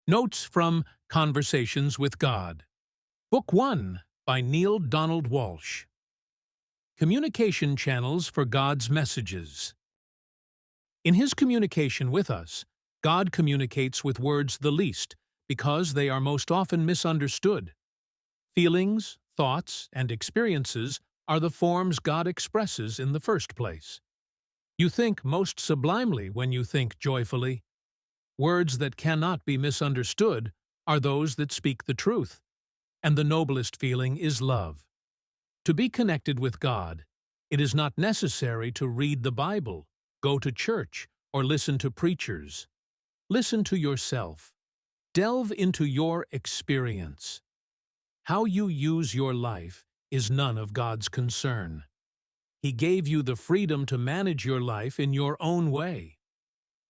Notes from Conversations with God. Book 1 by Neale Donald Walsch. Communication Channels for God's Messages. In His communication with us, God communicates with words the least because they are most often misunderstood. Feelings, thoughts, and experiences are the forms God expresses in the first place. You think most sublimely when you think joyfully. Words that cannot be misunderstood are those that speak the truth, and the noblest feeling is love. To be connected with God, it is not necessary to read the Bible, go to church, or listen to preachers. Listen to yourself. Delve into your experience. How you use your life is none of God's concern. He gave you the freedom to manage your life in your own way.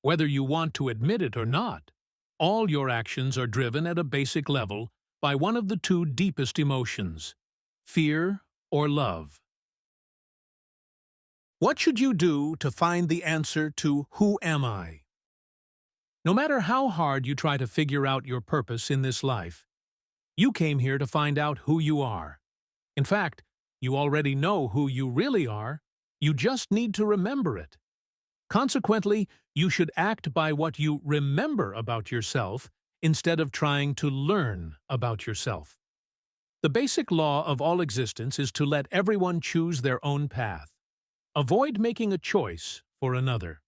Whether you want to admit it or not, all your actions are driven at a basic level by one of the two deepest emotions, fear or love. What should you do to find the answer to who am I? No matter how hard you try to figure out your purpose in this life, you came here to find out who you are. In fact, you already know who you really are, you just need to remember it. Consequently, you should act by what you remember about yourself instead of trying to learn about yourself. The basic law of all existence is to let everyone choose their own path. Avoid making a choice for another.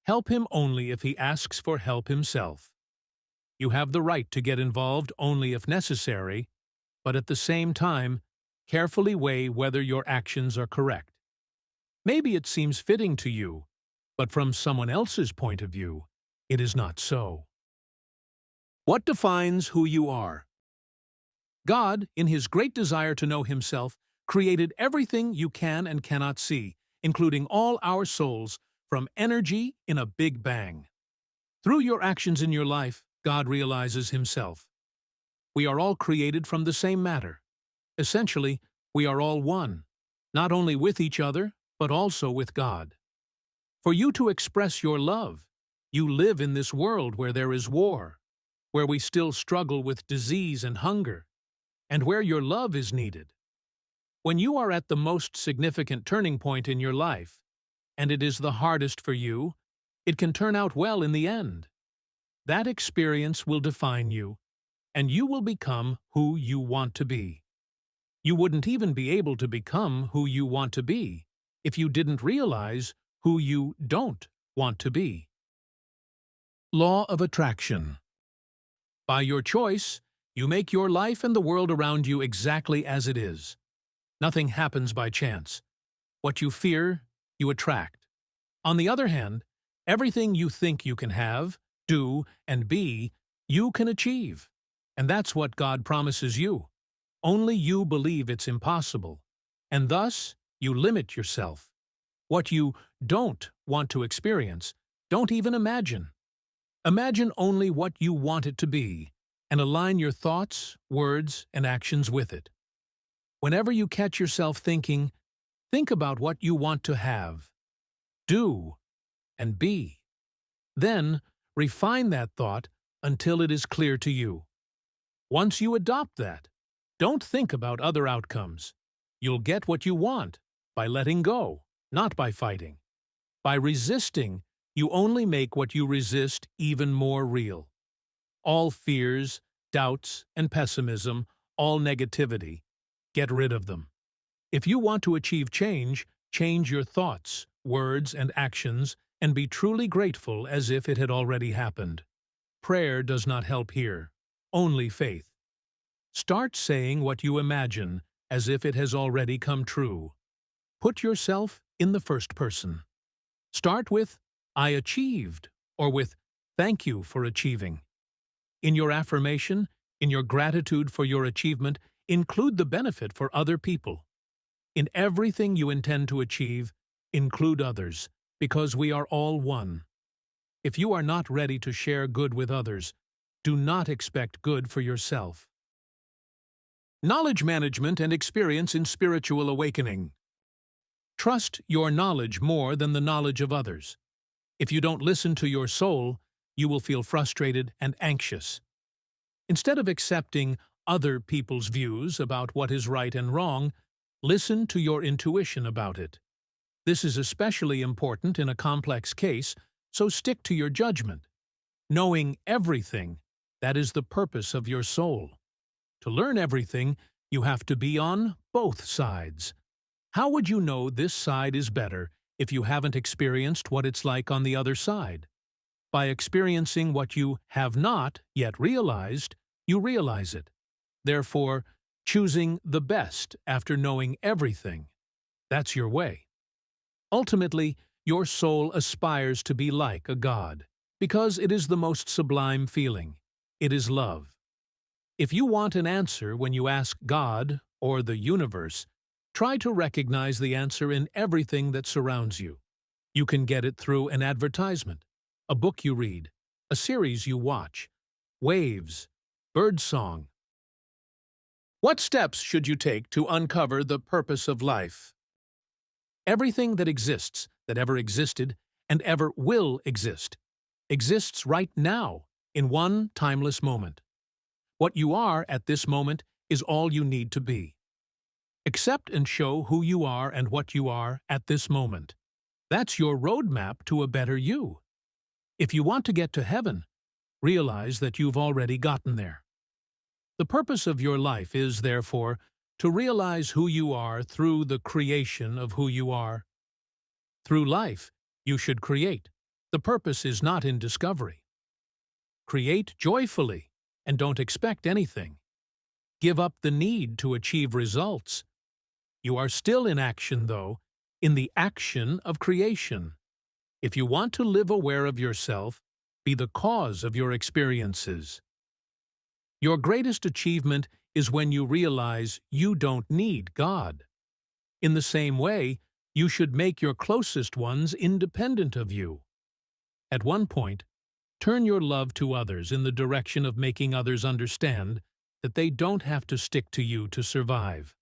Help him only if he asks for help himself. You have the right to get involved only if necessary, but at the same time, carefully weigh whether your actions are correct. Maybe it seems fitting to you, but from someone else's point of view, it is not so. What defines who you are? God, in His great desire to know Himself, created everything you can and cannot see, including all our souls, from energy in a big bang. Through your actions in your life, God realizes Himself. We are all created from the same matter. Essentially, we are all one, not only with each other, but also with God. For you to express your love, you live in this world where there is war, where we still struggle with disease and hunger, and where your love is needed. When you are at the most significant turning point in your life, and it is the hardest for you, it can turn out well in the end. That experience will define you, and you will become who you want to be. You wouldn't even be able to become who you want to be if you didn't realize who you don't want to be. Law of Attraction. By your choice, you make your life and the world around you exactly as it is. Nothing happens by chance. What you fear, you attract. On the other hand, everything you think you can have, do, and be, you can achieve. And that's what God promises you. Only you believe it's impossible, and thus you limit yourself. What you don't want to experience, don't even imagine. Imagine only what you want it to be, and align your thoughts, words, and actions with it. Whenever you catch yourself thinking, think about what you want to have, do, and be. Then, refine that thought until it is clear to you. Once you adopt that, don't think about other outcomes. You'll get what you want by letting go, not by fighting. By resisting, you only make what you resist even more real. All fears, doubts, and pessimism, all negativity, get rid of them. If you want to achieve change, change your thoughts, words, and actions, and be truly grateful as if it had already happened. Prayer does not help here, only faith. Start saying what you imagine as if it has already come true. Put yourself in the first person. Start with, I achieved, or with, thank you for achieving. In your affirmation, in your gratitude for your achievement, include the benefit for other people. In everything you intend to achieve, include others, because we are all one. If you are not ready to share good with others, do not expect good for yourself. Knowledge management and experience in spiritual awakening. Trust your knowledge more than the knowledge of others. If you don't listen to your soul, you will feel frustrated and anxious. Instead of accepting other people's views about what is right and wrong, listen to your intuition about it. This is especially important in a complex case, so stick to your judgment. Knowing everything, that is the purpose of your soul. To learn everything, you have to be on both sides. How would you know this side is better if you haven't experienced what it's like on the other side? By experiencing what you have not yet realized, you realize it. Therefore, choosing the best after knowing everything, that's your way. Ultimately, your soul aspires to be like a god, because it is the most sublime feeling. It is love. If you want an answer when you ask God or the universe, try to recognize the answer in everything that surrounds you. You can get it through an advertisement, a book you read, a series you watch, waves, birdsong. What steps should you take to uncover the purpose of life? Everything that exists, that ever existed, and ever will exist, exists right now, in one timeless moment. What you are at this moment is all you need to be. Accept and show who you are and what you are at this moment. That's your roadmap to a better you. If you want to get to heaven, realize that you've already gotten there. The purpose of your life is, therefore, to realize who you are through the creation of who you are. Through life, you should create. The purpose is not in discovery. Create joyfully and don't expect anything. Give up the need to achieve results. You are still in action, though, in the action of creation. If you want to live aware of yourself, be the cause of your experiences. Your greatest achievement is when you realize you don't need God. In the same way, you should make your closest ones independent of you. At one point, turn your love to others in the direction of making others understand that they don't have to stick to you to survive.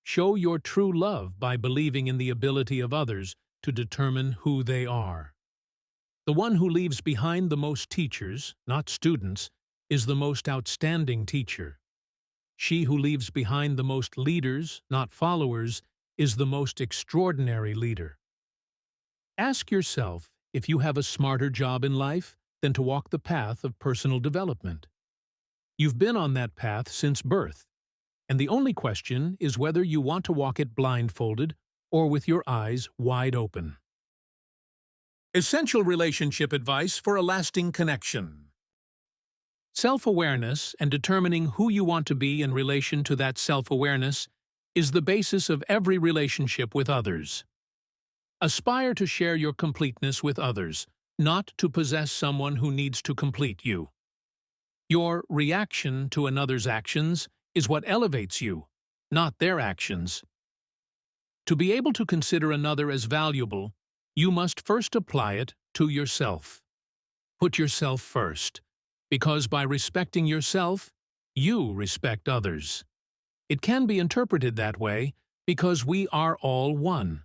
Show your true love by believing in the ability of others to determine who they are. The one who leaves behind the most teachers, not students, is the most outstanding teacher. She who leaves behind the most leaders, not followers, is the most extraordinary leader. Ask yourself if you have a smarter job in life than to walk the path of personal development. You've been on that path since birth, and the only question is whether you want to walk it blindfolded or with your eyes wide open. Essential relationship advice for a lasting connection. Self-awareness and determining who you want to be in relation to that self-awareness is the basis of every relationship with others. Aspire to share your completeness with others, not to possess someone who needs to complete you. Your reaction to another's actions is what elevates you, not their actions. To be able to consider another as valuable, you must first apply it to yourself. Put yourself first, because by respecting yourself, you respect others. It can be interpreted that way because we are all one.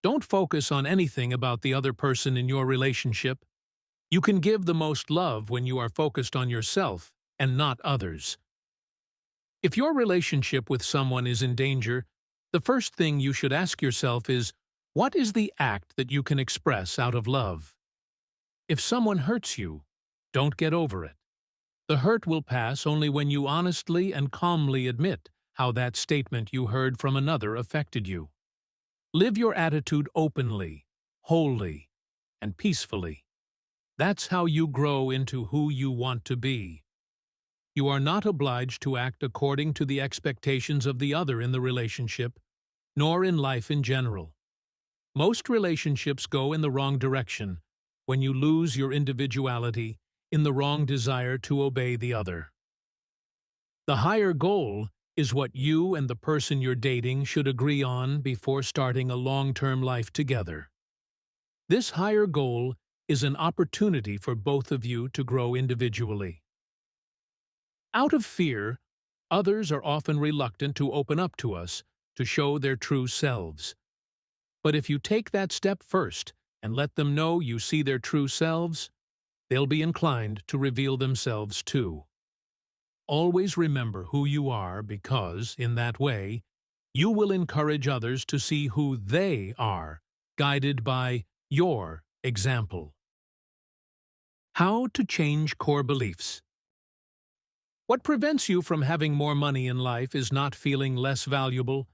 Don't focus on anything about the other person in your relationship. You can give the most love when you are focused on yourself and not others. If your relationship with someone is in danger, the first thing you should ask yourself is, what is the act that you can express out of love? If someone hurts you, don't get over it. The hurt will pass only when you honestly and calmly admit how that statement you heard from another affected you. Live your attitude openly, wholly, and peacefully. That's how you grow into who you want to be. You are not obliged to act according to the expectations of the other in the relationship, nor in life in general. Most relationships go in the wrong direction when you lose your individuality in the wrong desire to obey the other. The higher goal is what you and the person you're dating should agree on before starting a long-term life together. This higher goal is an opportunity for both of you to grow individually. Out of fear, others are often reluctant to open up to us, to show their true selves. But if you take that step first and let them know you see their true selves, they'll be inclined to reveal themselves too. Always remember who you are because, in that way, you will encourage others to see who they are, guided by your example. How to change core beliefs. What prevents you from having more money in life is not feeling less valuable.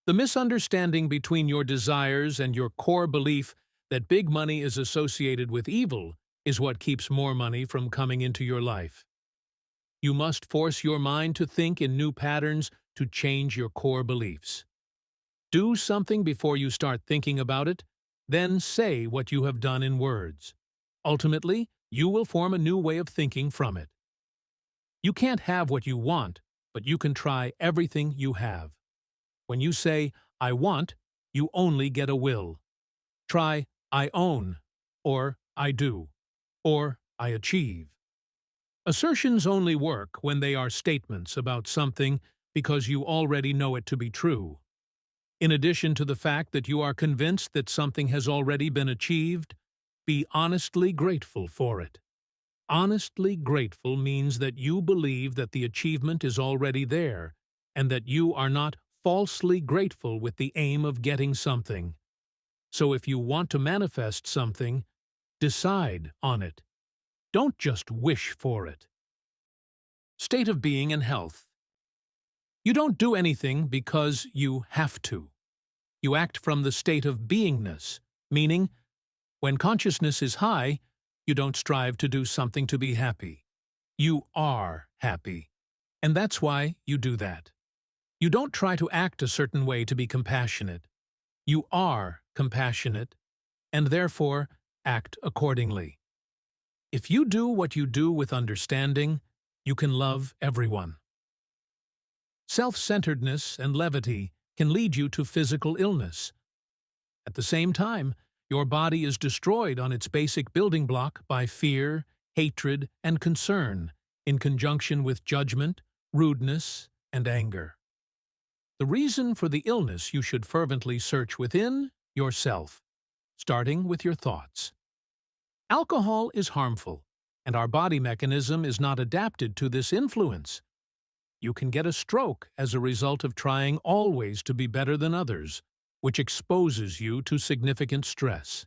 The misunderstanding between your desires and your core belief that big money is associated with evil is what keeps more money from coming into your life. You must force your mind to think in new patterns to change your core beliefs. Do something before you start thinking about it, then say what you have done in words. Ultimately, you will form a new way of thinking from it. You can't have what you want, but you can try everything you have. When you say, I want, you only get a will. Try, I own, or I do, or I achieve. Assertions only work when they are statements about something because you already know it to be true. In addition to the fact that you are convinced that something has already been achieved, be honestly grateful for it. Honestly grateful means that you believe that the achievement is already there and that you are not falsely grateful with the aim of getting something. So if you want to manifest something, decide on it. Don't just wish for it. State of being and health. You don't do anything because you have to. You act from the state of beingness, meaning, when consciousness is high, you don't strive to do something to be happy. You are happy, and that's why you do that. You don't try to act a certain way to be compassionate. You are compassionate, and therefore act accordingly. If you do what you do with understanding, you can love everyone. Self-centeredness and levity can lead you to physical illness. At the same time, your body is destroyed on its basic building block by fear, hatred, and concern, in conjunction with judgment, rudeness, and anger. The reason for the illness you should fervently search within yourself, starting with your thoughts. Alcohol is harmful, and our body mechanism is not adapted to this influence. You can get a stroke as a result of trying always to be better than others, which exposes you to significant stress.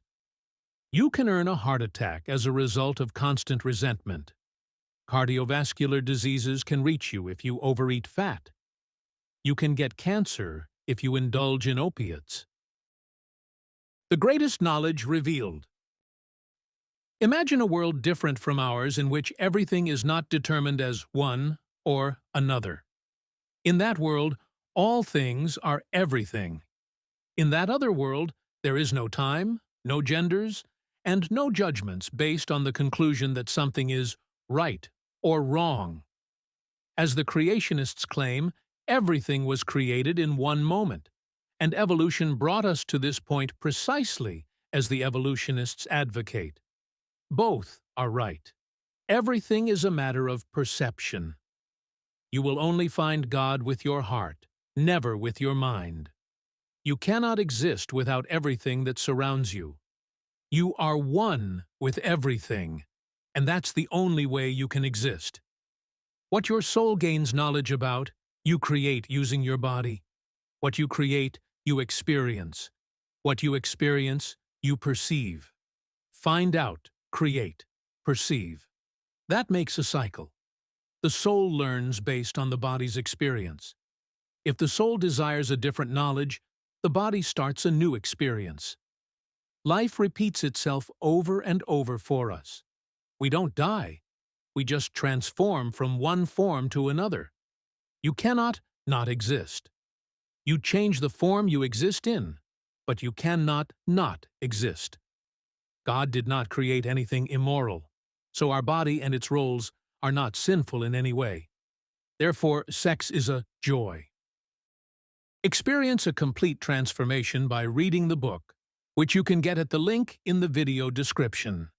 You can earn a heart attack as a result of constant resentment. Cardiovascular diseases can reach you if you overeat fat. You can get cancer if you indulge in opiates. The greatest knowledge revealed. Imagine a world different from ours in which everything is not determined as one or another. In that world, all things are everything. In that other world, there is no time, no genders, and no judgments based on the conclusion that something is right or wrong. As the creationists claim, everything was created in one moment, and evolution brought us to this point precisely as the evolutionists advocate. Both are right. Everything is a matter of perception. You will only find God with your heart, never with your mind. You cannot exist without everything that surrounds you. You are one with everything, and that's the only way you can exist. What your soul gains knowledge about, you create using your body. What you create, you experience. What you experience, you perceive. Find out, create, perceive. That makes a cycle. The soul learns based on the body's experience. If the soul desires a different knowledge, the body starts a new experience. Life repeats itself over and over for us. We don't die. We just transform from one form to another. You cannot not exist. You change the form you exist in, but you cannot not exist. God did not create anything immoral, so our body and its roles are not sinful in any way. Therefore, sex is a joy. Experience a complete transformation by reading the book, which you can get at the link in the video description.